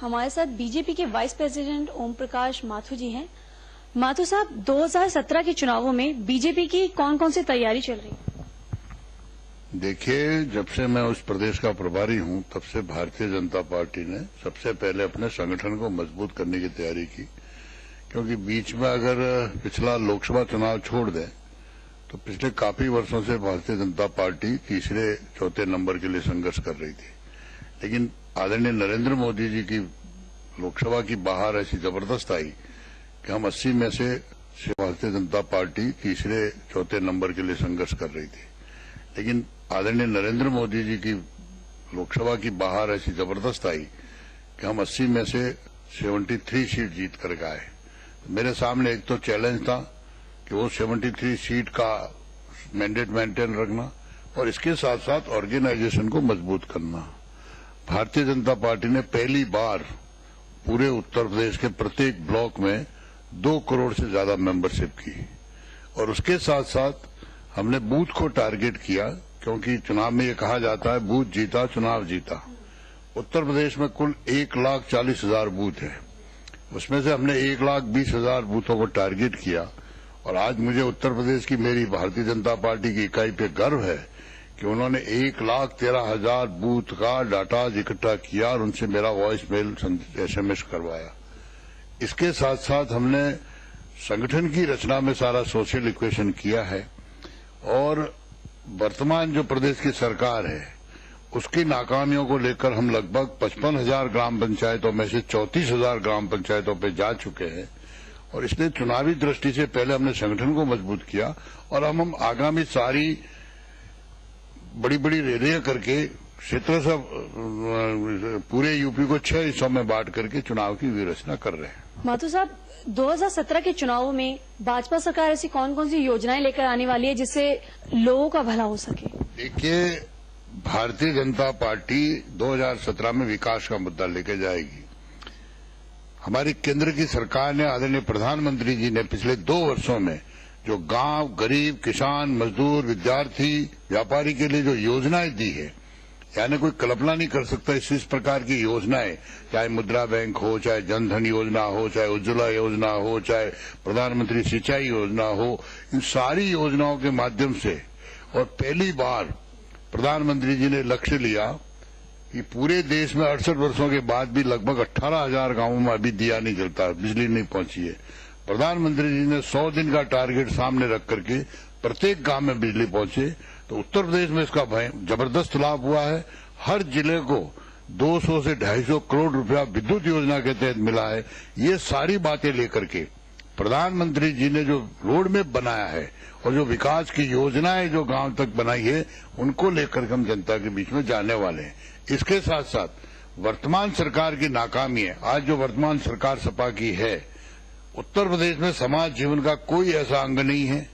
हमारे साथ बीजेपी के वाइस प्रेसिडेंट ओम प्रकाश माथुर जी हैं। माथुर साहब, 2017 के चुनावों में बीजेपी की कौन कौन सी तैयारी चल रही है? देखिए, जब से मैं उस प्रदेश का प्रभारी हूं, तब से भारतीय जनता पार्टी ने सबसे पहले अपने संगठन को मजबूत करने की तैयारी की। क्योंकि बीच में अगर पिछला लोकसभा चुनाव छोड़ दें तो पिछले काफी वर्षों से भारतीय जनता पार्टी तीसरे चौथे नंबर के लिए संघर्ष कर रही थी। लेकिन आदरणीय नरेंद्र मोदी जी की लोकसभा की बाहर ऐसी जबरदस्त आई कि हम 80 में से भारतीय जनता पार्टी तीसरे चौथे नंबर के लिए संघर्ष कर रही थी। लेकिन आदरणीय नरेंद्र मोदी जी की लोकसभा की बाहर ऐसी जबरदस्त आई कि हम 80 में से 73 सीट जीत कर गए। मेरे सामने एक तो चैलेंज था कि वो 73 सीट का मैंडेट मेंटेन रखना और इसके साथ साथ ऑर्गेनाइजेशन को मजबूत करना। भारतीय जनता पार्टी ने पहली बार पूरे उत्तर प्रदेश के प्रत्येक ब्लॉक में 2 करोड़ से ज्यादा मेंबरशिप की और उसके साथ साथ हमने बूथ को टारगेट किया, क्योंकि चुनाव में ये कहा जाता है बूथ जीता चुनाव जीता। उत्तर प्रदेश में कुल 1,40,000 बूथ है, उसमें से हमने 1,20,000 बूथों को टारगेट किया। और आज मुझे उत्तर प्रदेश की मेरी भारतीय जनता पार्टी की इकाई पे गर्व है कि उन्होंने 1,13,000 बूथ का डाटा इकट्ठा किया और उनसे मेरा वॉइस मेल SMS करवाया। इसके साथ साथ हमने संगठन की रचना में सारा सोशल इक्वेशन किया है और वर्तमान जो प्रदेश की सरकार है उसकी नाकामियों को लेकर हम लगभग 55,000 ग्राम पंचायतों में से 34,000 ग्राम पंचायतों पे जा चुके हैं। और इसलिए चुनावी दृष्टि से पहले हमने संगठन को मजबूत किया और हम आगामी सारी बड़ी बड़ी रैलियां करके क्षेत्र से पूरे यूपी को 6 हिस्सों में बांट करके चुनाव की व्यूहरचना कर रहे हैं। माथुर साहब, 2017 के चुनावों में भाजपा सरकार ऐसी कौन कौन सी योजनाएं लेकर आने वाली है जिससे लोगों का भला हो सके? देखिए, भारतीय जनता पार्टी 2017 में विकास का मुद्दा लेकर जाएगी। हमारी केंद्र की सरकार ने, आदरणीय प्रधानमंत्री जी ने पिछले 2 वर्षों में जो गांव, गरीब, किसान, मजदूर, विद्यार्थी, व्यापारी के लिए जो योजनाएं दी है, यानी कोई कल्पना नहीं कर सकता इस प्रकार की योजनाएं, चाहे मुद्रा बैंक हो, चाहे जनधन योजना हो, चाहे उज्ज्वला योजना हो, चाहे प्रधानमंत्री सिंचाई योजना हो, इन सारी योजनाओं के माध्यम से और पहली बार प्रधानमंत्री जी ने लक्ष्य लिया कि पूरे देश में 68 वर्षों के बाद भी लगभग 18,000 गांवों में अभी दिया नहीं जलता, बिजली नहीं पहुंची है। प्रधानमंत्री जी ने 100 दिन का टारगेट सामने रख करके प्रत्येक गांव में बिजली पहुंचे, तो उत्तर प्रदेश में इसका जबरदस्त लाभ हुआ है। हर जिले को 200 से 250 करोड़ रुपया विद्युत योजना के तहत मिला है। ये सारी बातें लेकर के प्रधानमंत्री जी ने जो रोड मैप बनाया है और जो विकास की योजनाएं जो गांव तक बनाई है, उनको लेकर हम जनता के बीच में जाने वाले हैं। इसके साथ साथ वर्तमान सरकार की नाकामी है। आज जो वर्तमान सरकार सपा की है, उत्तर प्रदेश में समाज जीवन का कोई ऐसा अंग नहीं है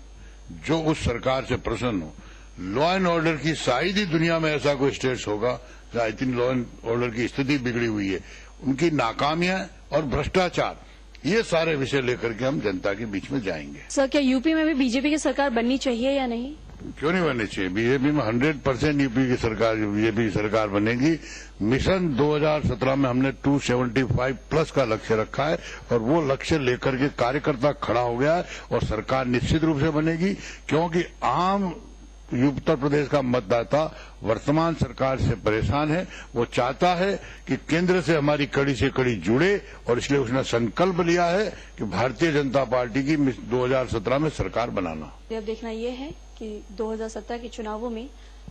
जो उस सरकार से प्रसन्न हो। लॉ एंड ऑर्डर की शायद ही दुनिया में ऐसा कोई स्टेट्स होगा जहां इतनी लॉ एंड ऑर्डर की स्थिति बिगड़ी हुई है। उनकी नाकामियां और भ्रष्टाचार, ये सारे विषय लेकर के हम जनता के बीच में जाएंगे। सर, क्या यूपी में भी बीजेपी की सरकार बननी चाहिए या नहीं? क्यों नहीं बननी चाहिए? बीजेपी में 100% यूपी की सरकार, बीजेपी सरकार बनेगी। मिशन 2017 में हमने 275 प्लस का लक्ष्य रखा है और वो लक्ष्य लेकर के कार्यकर्ता खड़ा हो गया है और सरकार निश्चित रूप से बनेगी, क्योंकि आम उत्तर प्रदेश का मतदाता वर्तमान सरकार से परेशान है। वो चाहता है कि केंद्र से हमारी कड़ी से कड़ी जुड़े और इसलिए उसने संकल्प लिया है कि भारतीय जनता पार्टी की 2017 में सरकार बनाना। अब देखना ये है कि 2017 के चुनावों में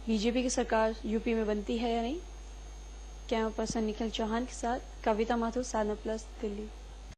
बीजेपी की सरकार यूपी में बनती है या नहीं। कैमरा पर्सन निखिल चौहान के साथ कविता माथुर, 7 प्लस, दिल्ली।